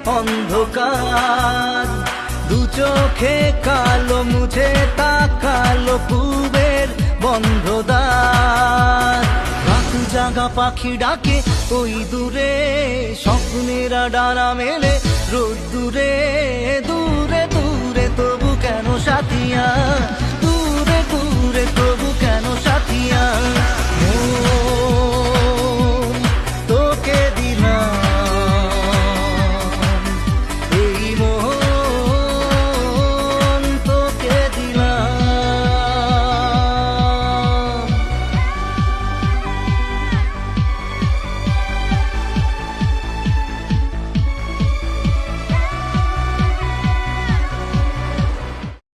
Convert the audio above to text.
অন্ধকার। দু চোখে কালো মুছে তাকালো পূবের বন্ধ দ্বার। রাত জাগা পাখি ডাকে ওই দূরে, স্বপ্নেরা ডানা মেলে রোদ দূরে দূরে দূরে, তবু কেন সাথিয়া